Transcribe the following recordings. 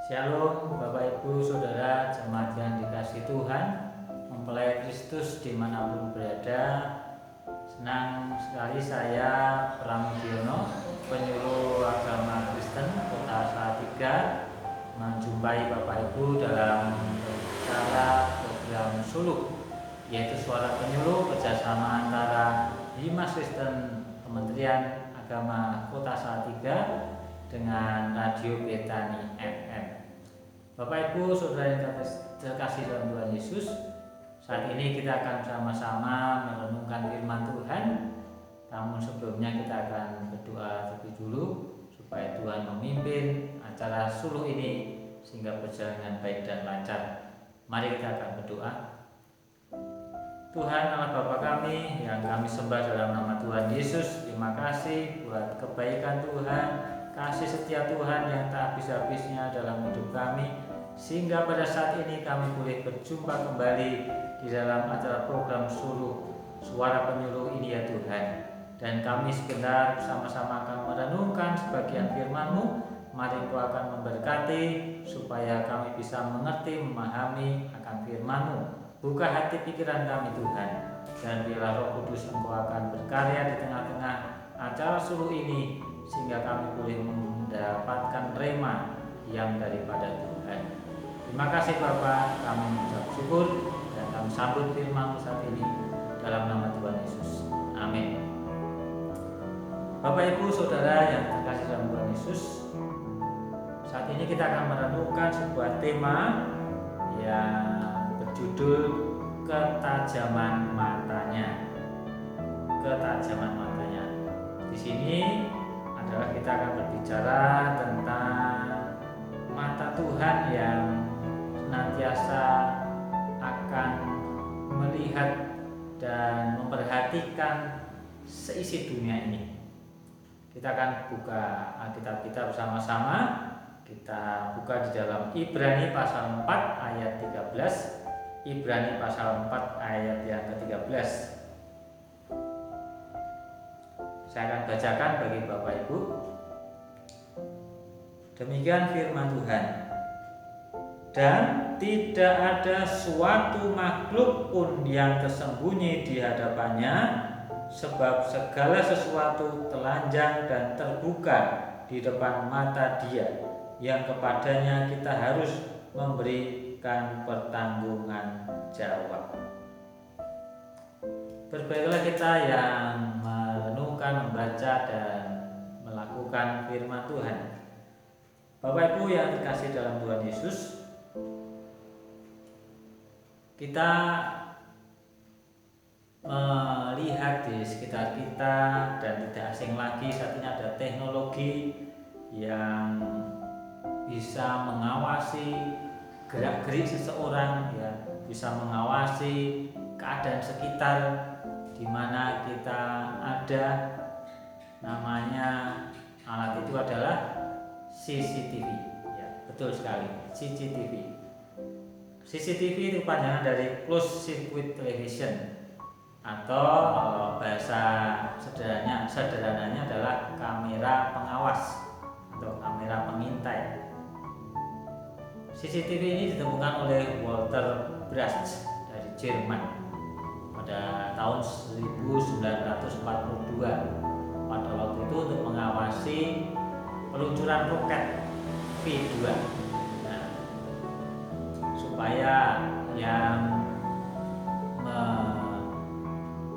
Shalom Bapak Ibu Saudara jemaat yang dikasihi Tuhan, mempelai Kristus dimanapun berada. Senang sekali saya Pramudiono, penyuluh agama Kristen Kota Salatiga, menjumpai Bapak Ibu dalam acara program Suluk, yaitu Suara Penyuluh kerjasama antara Himas Kristen Kementerian Agama Kota Salatiga dengan Radio Betani FM. Bapak Ibu Saudara yang terkasih dalam Tuhan Yesus, saat ini kita akan sama-sama merenungkan firman Tuhan. Namun sebelumnya kita akan berdoa terlebih dulu supaya Tuhan memimpin acara suluh ini sehingga berjalan dengan baik dan lancar. Mari kita akan berdoa. Tuhan Allah Bapa kami yang kami sembah dalam nama Tuhan Yesus, terima kasih buat kebaikan Tuhan, kasih setia Tuhan yang tak habis-habisnya dalam hidup kami, sehingga pada saat ini kami boleh berjumpa kembali di dalam acara program Suluh Suara Penyuluh ini ya Tuhan. Dan kami sebentar bersama-sama akan merenungkan sebagian firman-Mu. Mari Engkau akan memberkati supaya kami bisa mengerti, memahami akan firman-Mu. Buka hati pikiran kami Tuhan, dan biarlah Roh Kudus Engkau akan berkarya di tengah-tengah acara suluh ini, sehingga kami boleh mendapatkan rema yang daripada Tuhan. Terima kasih Bapa, kami mengucap syukur dan kami sambut firman-Mu saat ini dalam nama Tuhan Yesus. Amin. Bapak Ibu Saudara yang terkasih dalam Tuhan Yesus, saat ini kita akan merenungkan sebuah tema yang berjudul ketajaman matanya. Ketajaman matanya. Di sini adalah kita akan berbicara tentang mata Tuhan yang senantiasa akan melihat dan memperhatikan seisi dunia ini. Kita akan buka Alkitab kita bersama-sama. Kita buka di dalam Ibrani pasal 4 ayat 13. Ibrani pasal 4 ayat yang ke-13. Saya akan bacakan bagi Bapak Ibu. Demikian firman Tuhan. Dan tidak ada suatu makhluk pun yang tersembunyi di hadapannya, sebab segala sesuatu telanjang dan terbuka di depan mata Dia, yang kepadanya kita harus memberikan pertanggungan jawab. Berbaiklah kita yang merenungkan, membaca dan melakukan firman Tuhan. Bapak Ibu yang terkasih dalam Tuhan Yesus, kita melihat di sekitar kita dan tidak asing lagi saat ini ada teknologi yang bisa mengawasi gerak-gerik seseorang, ya, bisa mengawasi keadaan sekitar di mana kita ada. Namanya alat itu adalah CCTV, ya, betul sekali, CCTV. CCTV itu panjangan dari closed circuit television, atau bahasa sederhananya adalah kamera pengawas atau kamera pengintai. CCTV ini ditemukan oleh Walter Brasch dari Jerman pada tahun 1942. Pada waktu itu untuk mengawasi peluncuran roket V2. Nah, supaya yang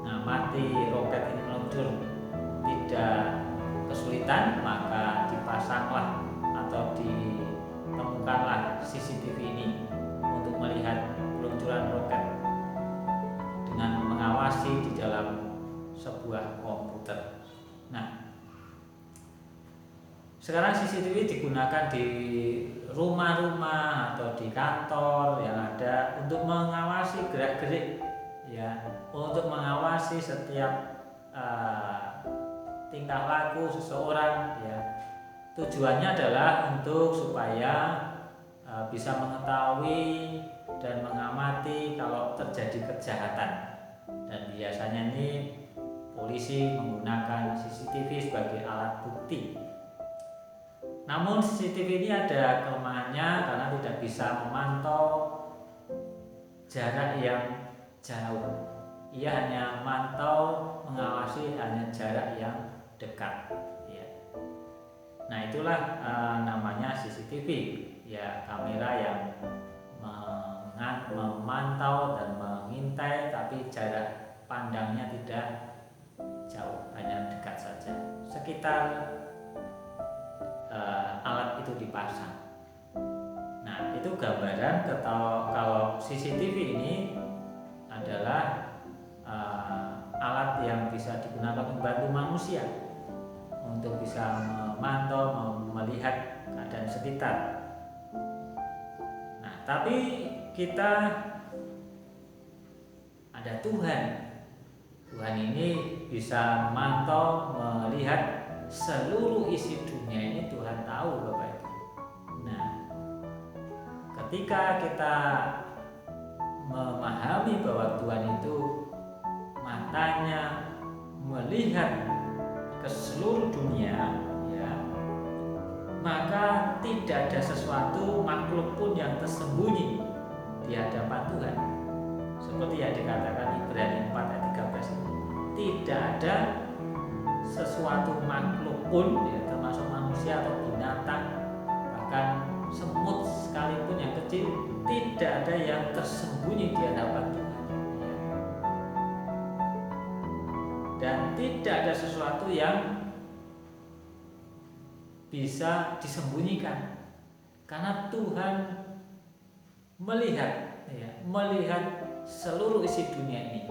mengamati roket ini meluncur tidak kesulitan, maka dipasanglah atau ditemukanlah CCTV ini untuk melihat peluncuran roket dengan mengawasi di dalam sebuah komputer. Nah, sekarang CCTV digunakan di rumah-rumah atau di kantor yang ada untuk mengawasi gerak-gerik, ya, untuk mengawasi setiap tingkah laku seseorang, ya. Tujuannya adalah untuk supaya bisa mengetahui dan mengamati kalau terjadi kejahatan. Dan biasanya ini polisi menggunakan CCTV sebagai alat bukti. Namun CCTV ini ada kelemahannya karena tidak bisa memantau jarak yang jauh. Ia hanya memantau, mengawasi hanya jarak yang dekat. Ya. Nah itulah namanya CCTV, ya kamera yang memantau dan mengintai, tapi jarak pandangnya tidak jauh, hanya dekat saja. Sekitar alat itu dipasang. Nah itu gambaran kalau CCTV ini adalah alat yang bisa digunakan membantu manusia untuk bisa memantau, melihat keadaan sekitar. Nah tapi kita ada Tuhan. Tuhan ini bisa memantau, melihat seluruh isi dunia ini. Tuhan tahu Bapak Ibu. Nah, ketika kita memahami bahwa Tuhan itu matanya melihat ke seluruh dunia, ya, maka tidak ada sesuatu makhluk pun yang tersembunyi di hadapan Tuhan. Seperti yang dikatakan Ibrani 4 ayat 13 ini, tidak ada sesuatu makhluk pun, ya, termasuk manusia atau binatang, bahkan semut sekalipun yang kecil, tidak ada yang tersembunyi di hadapan Tuhan, ya. Dan tidak ada sesuatu yang bisa disembunyikan, karena Tuhan melihat, ya, melihat seluruh isi dunia ini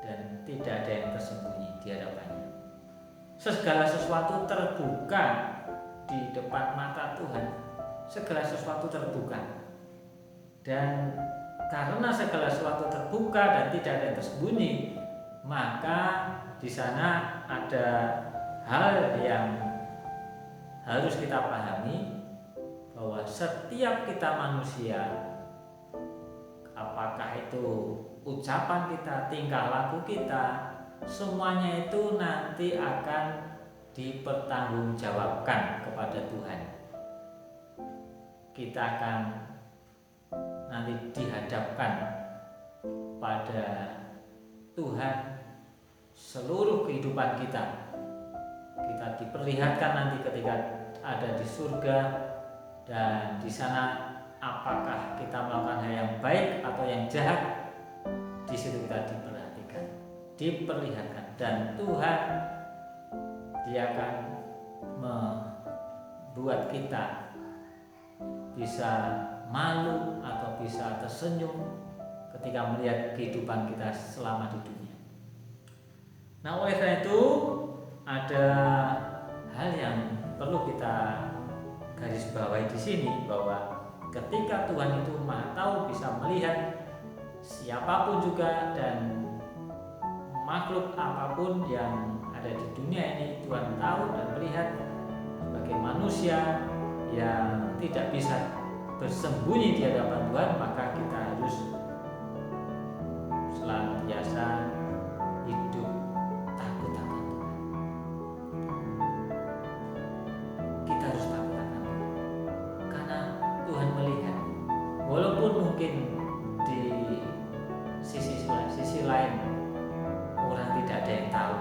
dan tidak ada yang tersembunyi di hadapannya. Segala sesuatu terbuka di depan mata Tuhan, segala sesuatu terbuka. Dan karena segala sesuatu terbuka dan tidak ada yang tersembunyi, maka di sana ada hal yang harus kita pahami, bahwa setiap kita manusia, apakah itu ucapan kita, tingkah laku kita, semuanya itu nanti akan dipertanggungjawabkan kepada Tuhan. Kita akan nanti dihadapkan pada Tuhan seluruh kehidupan kita. Kita diperlihatkan nanti ketika ada di surga, dan di sana apakah kita melakukan hal yang baik atau yang jahat, di situ kita diperlihatkan, dan Tuhan Dia akan membuat kita bisa malu atau bisa tersenyum ketika melihat kehidupan kita selama di dunia. Nah, oleh karena itu ada hal yang perlu kita garis bawahi di sini, bahwa ketika Tuhan itu Maha Tahu, bisa melihat siapapun juga dan makhluk apapun yang ada di dunia ini, Tuhan tahu dan melihat. Sebagai manusia yang tidak bisa bersembunyi di hadapan Tuhan, maka kita harus senantiasa hidup takut akan Tuhan. Kita harus takut akan Tuhan, karena Tuhan melihat. Walaupun mungkin di sisi lain orang tidak ada yang tahu,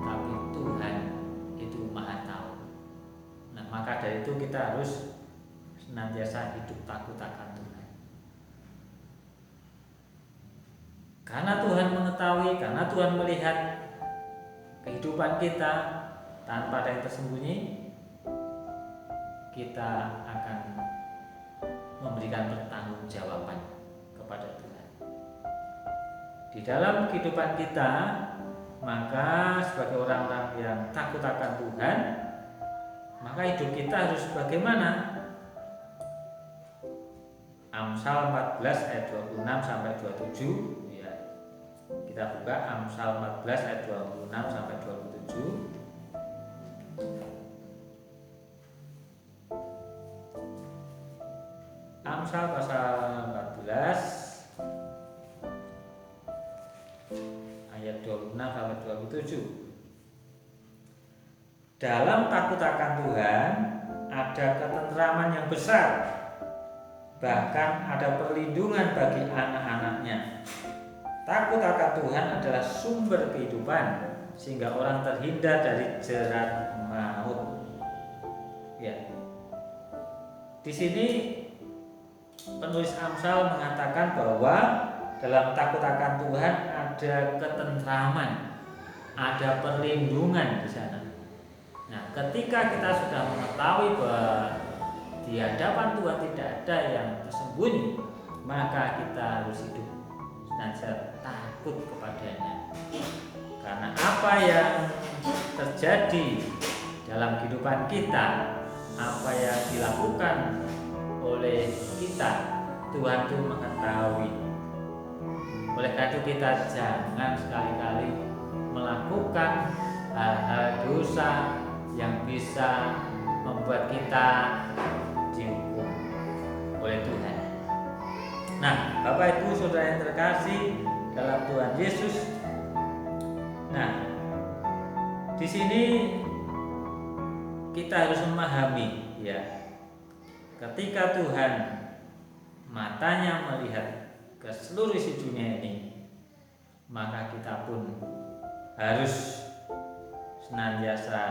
tapi Tuhan itu Maha Tahu. Nah, maka dari itu kita harus senantiasa hidup takut akan Tuhan. Karena Tuhan mengetahui, karena Tuhan melihat kehidupan kita tanpa ada yang tersembunyi, kita akan memberikan pertanggungjawaban kepada Tuhan di dalam kehidupan kita. Maka sebagai orang-orang yang takut akan Tuhan, maka hidup kita harus bagaimana? Amsal 14 ayat 26 sampai 27, ya. Kita buka Amsal 14 ayat 26 sampai 27. Amsal pasal 14 ayat 26 sampai 27. Dalam takut akan Tuhan ada ketentraman yang besar, bahkan ada perlindungan bagi anak-anaknya. Takut akan Tuhan adalah sumber kehidupan, sehingga orang terhindar dari jerat maut. Ya. Di sini penulis Amsal mengatakan bahwa dalam takut akan Tuhan ada ketentraman, ada perlindungan di sana. Nah, ketika kita sudah mengetahui bahwa di hadapan Tuhan tidak ada yang tersembunyi, maka kita harus hidup senantiasa takut kepadanya. Karena apa yang terjadi dalam kehidupan kita, apa yang dilakukan oleh kita, Tuhan itu mengetahui. Oleh karena itu kita jangan sekali-kali melakukan hal-hal dosa yang bisa membuat kita dihukum oleh Tuhan. Nah, Bapak Ibu Saudara yang terkasih dalam Tuhan Yesus. Nah, di sini kita harus memahami, ya, ketika Tuhan matanya melihat ke seluruh isi dunia ini, maka kita pun harus senantiasa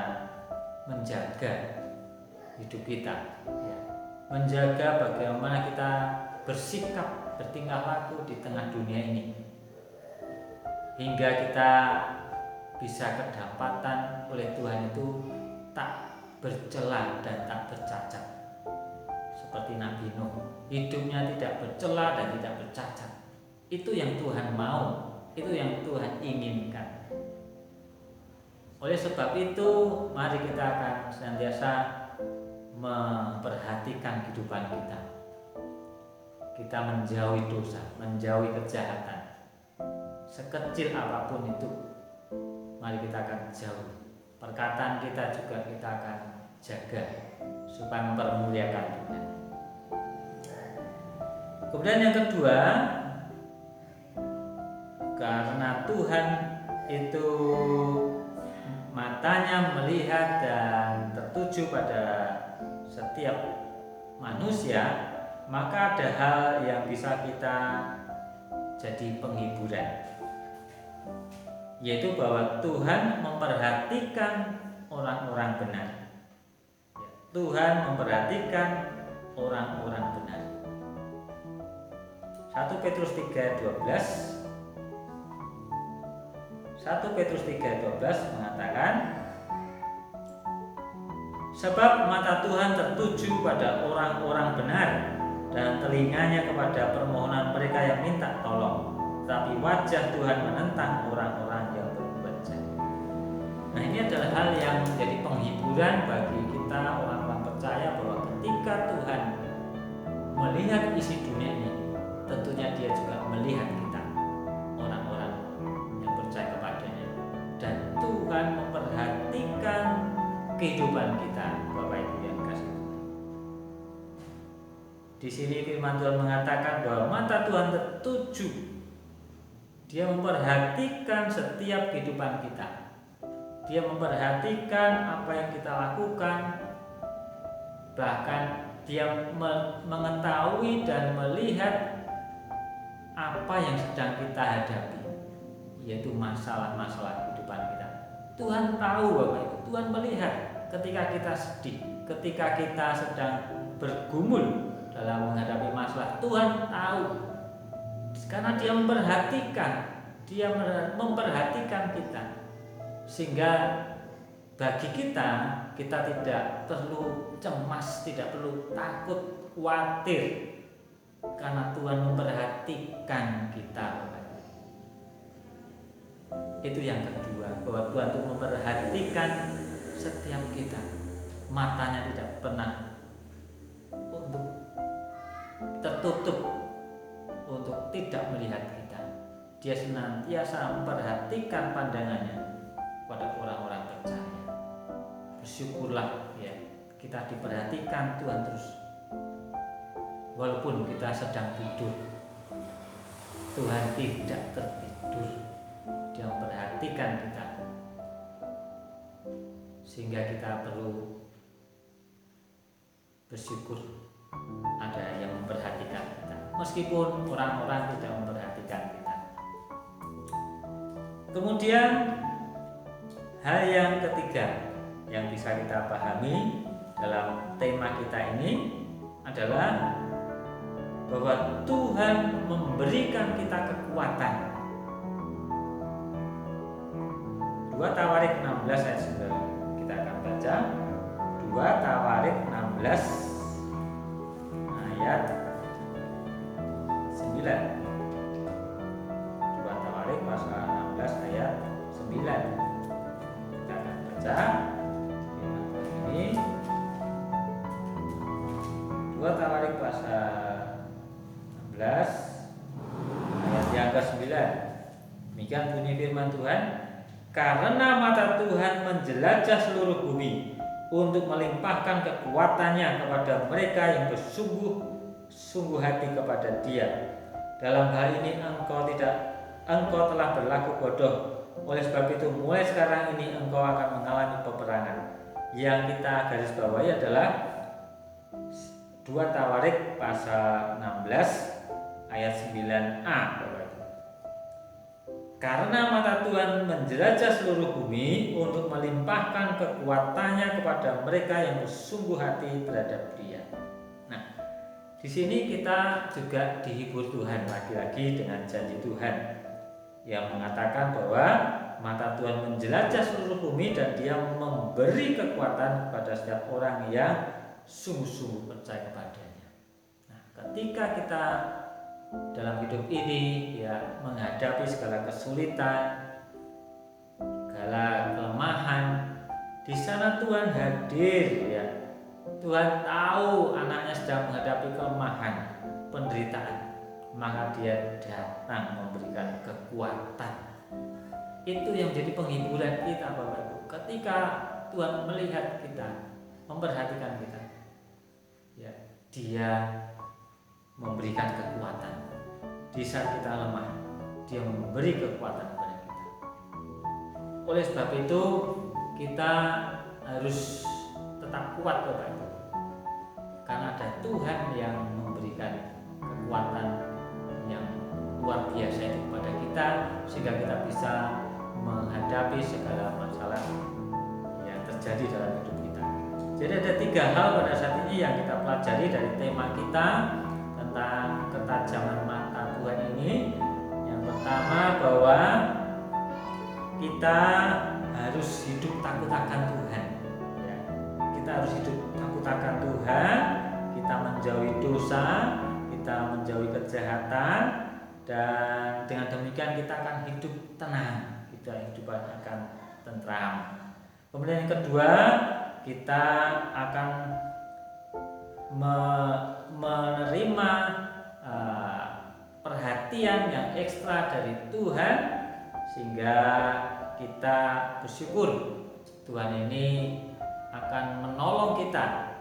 menjaga hidup kita, ya. Menjaga bagaimana kita bersikap, bertingkah laku di tengah dunia ini, hingga kita bisa kedapatan oleh Tuhan itu tak bercela dan tak bercacat. Seperti Nabi Nuh, hidupnya tidak bercela dan tidak bercacat. Itu yang Tuhan mau, itu yang Tuhan inginkan. Oleh sebab itu, mari kita akan senantiasa memperhatikan kehidupan kita. Kita menjauhi dosa, menjauhi kejahatan. Sekecil apapun itu, mari kita akan jauhi. Perkataan kita juga kita akan jaga supaya mempermuliakan Tuhan. Kemudian yang kedua, karena Tuhan itu matanya melihat dan tertuju pada setiap manusia, maka ada hal yang bisa kita jadi penghiburan, yaitu bahwa Tuhan memperhatikan orang-orang benar. Tuhan memperhatikan orang-orang benar. 1 Petrus 3:12 mengatakan, sebab mata Tuhan tertuju pada orang-orang benar dan telinganya kepada permohonan mereka yang minta tolong, tapi wajah Tuhan menentang orang-orang yang berbuat jahat. Nah, ini adalah hal yang menjadi penghiburan bagi kita orang-orang percaya, bahwa ketika Tuhan melihat isi dunia ini, tentunya Dia juga melihat kita, orang-orang yang percaya kepadanya. Dan Tuhan memperhatikan kehidupan kita, Bapak Ibu yang kasih Tuhan. Di sini firman Tuhan mengatakan bahwa mata Tuhan tertuju, Dia memperhatikan setiap kehidupan kita. Dia memperhatikan apa yang kita lakukan, bahkan Dia mengetahui dan melihat apa yang sedang kita hadapi, yaitu masalah-masalah kehidupan kita. Tuhan tahu, Bapak Ibu. Tuhan melihat ketika kita sedih, ketika kita sedang bergumul dalam menghadapi masalah. Tuhan tahu, karena Dia memperhatikan kita, sehingga bagi kita tidak perlu cemas, tidak perlu takut, khawatir, karena Tuhan memperhatikan kita. Itu yang kedua, bahwa Tuhan itu memperhatikan setiap kita. Matanya tidak pernah untuk tertutup untuk tidak melihat kita. Dia senantiasa memperhatikan pandangannya pada orang-orang percaya. Bersyukurlah, ya, kita diperhatikan Tuhan terus. Walaupun kita sedang tidur, Tuhan tidak tertidur. Dia memperhatikan kita, kita, sehingga kita perlu bersyukur ada yang memperhatikan kita, meskipun orang-orang tidak memperhatikan kita. Kemudian hal yang ketiga yang bisa kita pahami dalam tema kita ini adalah bahwa Tuhan memberikan kita kekuatan. 2 Tawarik 16 ayat 9 kita akan baca. 2 Tawarik 16 ayat 9. 2 Tawarik pasal 16 ayat 9. Kita akan baca ini. 2 Tawarik pasal 16 ayat yang ke-9. Demikian bunyi firman Tuhan, karena mata Tuhan menjelajah seluruh bumi untuk melimpahkan kekuatannya kepada mereka yang bersungguh-sungguh hati kepada Dia. Dalam hal ini engkau telah berlaku bodoh. Oleh sebab itu mulai sekarang ini engkau akan mengalami peperangan. Yang kita garis bawahi adalah 2 Tawarik pasal 16 ayat 9a. Karena mata Tuhan menjelajah seluruh bumi untuk melimpahkan kekuatannya kepada mereka yang bersungguh hati terhadap Dia. Nah, di sini kita juga dihibur Tuhan lagi-lagi dengan janji Tuhan yang mengatakan bahwa mata Tuhan menjelajah seluruh bumi dan Dia memberi kekuatan kepada setiap orang yang sungguh-sungguh percaya kepadanya. Nah, ketika kita dalam hidup ini ya menghadapi segala kesulitan, segala kelemahan, di sana Tuhan hadir ya. Tuhan tahu anaknya sedang menghadapi kelemahan, penderitaan, maka Dia datang memberikan kekuatan. Itu yang menjadi penghiburan kita Bapak Ibu. Ketika Tuhan melihat kita, memperhatikan kita, ya Dia memberikan kekuatan. Di saat kita lemah, Dia memberi kekuatan kepada kita. Oleh sebab itu kita harus tetap kuat Bapak Ibu, karena ada Tuhan yang memberikan kekuatan yang luar biasa itu kepada kita, sehingga kita bisa menghadapi segala masalah yang terjadi dalam hidup kita. Jadi ada 3 hal pada saat ini yang kita pelajari dari tema kita tentang ketajaman mata Tuhan ini. Yang pertama, bahwa kita harus hidup takut akan Tuhan ya. Kita harus hidup takut akan Tuhan, kita menjauhi dosa, kita menjauhi kejahatan, dan dengan demikian kita akan hidup tenang, kita hidup akan tentram. Kemudian yang kedua, kita akan menerima perhatian yang ekstra dari Tuhan, sehingga kita bersyukur Tuhan ini akan menolong kita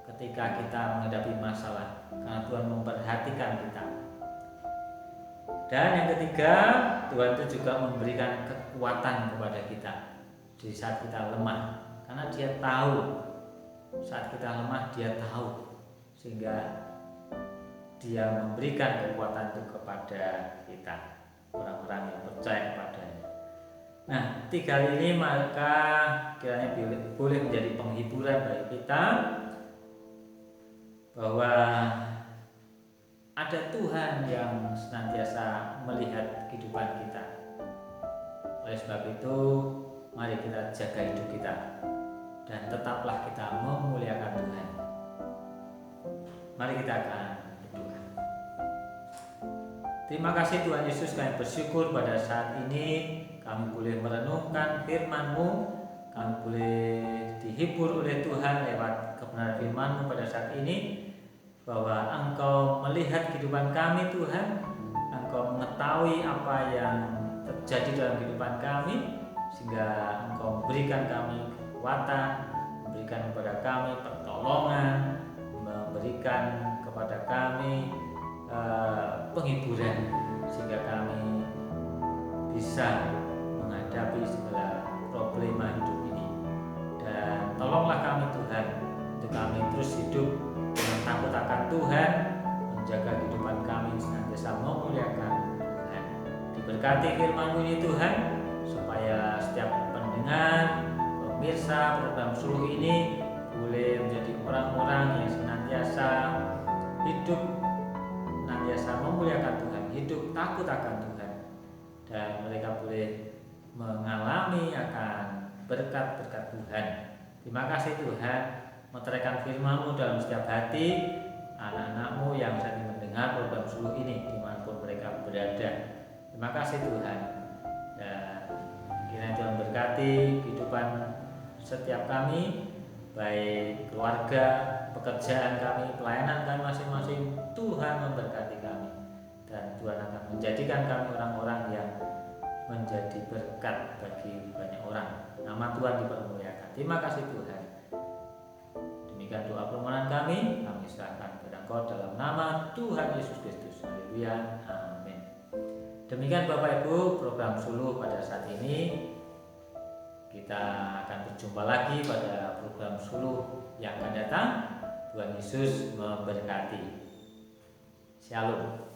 ketika kita menghadapi masalah, karena Tuhan memperhatikan kita. Dan yang ketiga, Tuhan itu juga memberikan kekuatan kepada kita di saat kita lemah, karena Dia tahu saat kita lemah, Dia tahu, sehingga Dia memberikan kekuatan itu kepada kita, orang-orang yang percaya kepadanya. Nah, 3 hal ini maka kiranya boleh menjadi penghiburan bagi kita, bahwa ada Tuhan yang senantiasa melihat kehidupan kita. Oleh sebab itu, mari kita jaga hidup kita dan tetaplah kita memuliakan Tuhan. Mari kita akan berdoa. Terima kasih Tuhan Yesus, kami bersyukur pada saat ini kami boleh merenungkan firman-Mu, kami boleh dihibur oleh Tuhan lewat kebenaran firman-Mu pada saat ini, bahwa Engkau melihat kehidupan kami Tuhan, Engkau mengetahui apa yang terjadi dalam kehidupan kami, sehingga Engkau memberikan kami kekuatan, memberikan kepada kami pertolongan, memberikan kepada kami penghiburan, sehingga kami bisa menghadapi segala problema hidup ini. Dan tolonglah kami Tuhan, untuk kami terus hidup Tuhan menjaga kehidupan kami senantiasa memuliakan Tuhan. Diberkati firman-Mu ini Tuhan, supaya setiap pendengar, pemirsa program Suluh ini boleh menjadi orang-orang yang senantiasa hidup, senantiasa memuliakan Tuhan, hidup takut akan Tuhan, dan mereka boleh mengalami akan berkat-berkat Tuhan. Terima kasih Tuhan, meteraikan firman-Mu dalam setiap hati anak-anak-Mu yang saat ini mendengar program Suluh ini dimanapun mereka berada. Terima kasih Tuhan, dan kiranya Tuhan berkati kehidupan setiap kami, baik keluarga, pekerjaan kami, pelayanan kami masing-masing. Tuhan memberkati kami, dan Tuhan akan menjadikan kami orang-orang yang menjadi berkat bagi banyak orang. Nama Tuhan dipermuliakan. Terima kasih Tuhan. Demikian doa permohonan kami serahkan kepada Engkau dalam nama Tuhan Yesus Kristus. Haleluya. Amin. Demikian Bapak Ibu program Suluh pada saat ini. Kita akan berjumpa lagi pada program Suluh yang akan datang. Tuhan Yesus memberkati. Shalom.